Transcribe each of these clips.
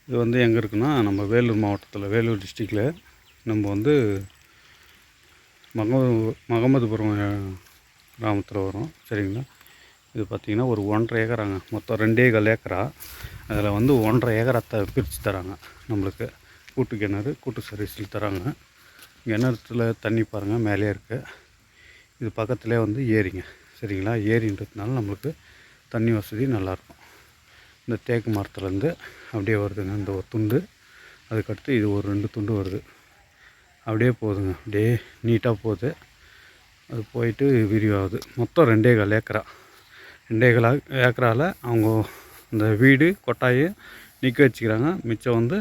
இது வந்து எங்கே இருக்குன்னா, நம்ம வேலூர் மாவட்டத்தில், வேலூர் டிஸ்ட்ரிக்டில் நம்ம வந்து மகமதுபுரம் கிராமத்தில் வரும். சரிங்களா? இது பார்த்திங்கன்னா ஒரு 1.5 ஏக்கராங்க. மொத்தம் 2.25 ஏக்கரா. அதில் வந்து 1.5 ஏக்கரத்தை பிரித்து தராங்க நம்மளுக்கு. கூட்டு கிணறு, கூட்டு சர்வீஸில் தராங்க. கிணத்துல தண்ணி பாருங்கள் மேலே இருக்குது. இது பக்கத்துலேயே வந்து ஏரிங்க. சரிங்களா? ஏரின்றதுனால நம்மளுக்கு தண்ணி வசதி நல்லாயிருக்கும். இந்த தேக்கு மரத்துலேருந்து அப்படியே வருதுங்க இந்த ஒரு துண்டு. அதுக்கடுத்து இது ஒரு 2 துண்டு வருது. அப்படியே போகுதுங்க, அப்படியே நீட்டாக போகுது. அது போயிட்டு விரிவாகுது. மொத்தம் 2.25 ஏக்கரா. 2.25 ஏக்கராவில் அவங்க இந்த வீடு கொட்டாயை நிற்க வச்சுக்கிறாங்க. மிச்சம் வந்து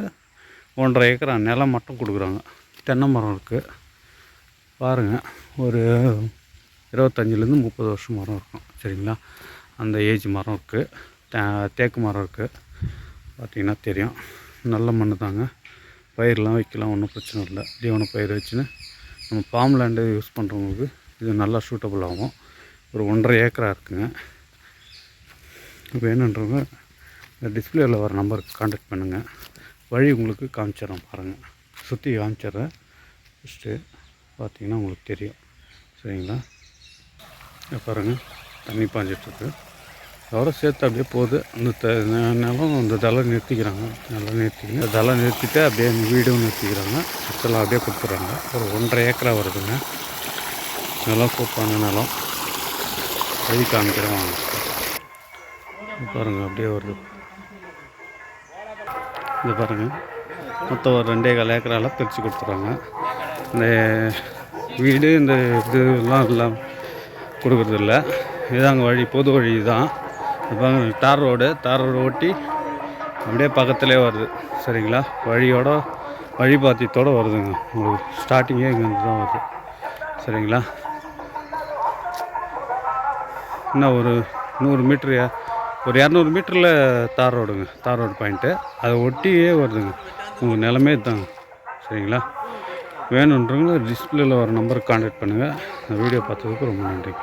1.5 ஏக்கரா நிலம் மட்டும் கொடுக்குறாங்க. தென்னை மரம் இருக்குது பாருங்கள். ஒரு 25லேருந்து 30 வருஷம் மரம் இருக்கும். சரிங்களா? அந்த ஏஜ் மரம் இருக்குது. தேக்கு மரம் இருக்குது. பார்த்திங்கன்னா தெரியும். நல்ல மண் தாங்க. பயிரெலாம் வைக்கலாம், ஒன்றும் பிரச்சனை இல்லை. தீவன பயிர் வச்சுன்னு நம்ம ஃபார்ம் லேண்டு யூஸ் பண்ணுறவங்களுக்கு இது நல்லா சூட்டபுள் ஆகும். ஒரு 1.5 ஏக்கரா இருக்குங்க. வேணுன்றவங்க இந்த டிஸ்பிளேயில் வர நம்பருக்கு கான்டாக்ட் பண்ணுங்கள். வழி உங்களுக்கு காமிச்சிடறேன் பாருங்கள். சுற்றி காமிச்சிட்றேன். ஃபஸ்ட்டு பார்த்திங்கன்னா உங்களுக்கு தெரியும். சரிங்களா? பாருங்கள், தண்ணி பாஞ்சிட்ருக்கு. அதோட சேர்த்து அப்படியே போகுது. அந்த நிலம் அந்த தலை நிறுத்திக்கிறாங்க. நிலம் நிறுத்திக்கிங்க தலை நிறுத்திட்டு அப்படியே வீடும் நிறுத்திக்கிறாங்க. சுற்றலாம் அப்படியே கொடுத்துட்றாங்க. ஒரு 1.5 ஏக்கரா வருதுங்க. நிலம் சூப்பான நிலம். வழி காமிக்கிறேன் வாங்க. பாருங்கள் அப்படியே வருது. இது பாருங்கள், மொத்தம் ஒரு 2.25 ஏக்கரால் பிரித்து கொடுத்துட்றாங்க. இந்த வீடு இந்த இதெல்லாம் எல்லாம் கொடுக்குறதில்ல. இதாங்க வழி, பொது வழி தான். இப்போ தார் ரோடு ஓட்டி அப்படியே பக்கத்துலேயே வருது. சரிங்களா? வழி பாத்தியத்தோடு வருதுங்க. உங்களுக்கு ஸ்டார்டிங்கே இங்கேருந்து தான் வருது. சரிங்களா? இன்னும் ஒரு 100 மீட்ரு, ஒரு 200 மீட்டரில் தார் ரோடு பாயிண்ட்டு. அதை ஒட்டியே வருதுங்க. உங்கள் நிலமே தாங்க. சரிங்களா? வேணுன்றவங்க டிஸ்பிளேயில் வர நம்பருக்கு கான்டாக்ட் பண்ணுங்கள். வீடியோ பார்த்ததுக்கு ரொம்ப நன்றி.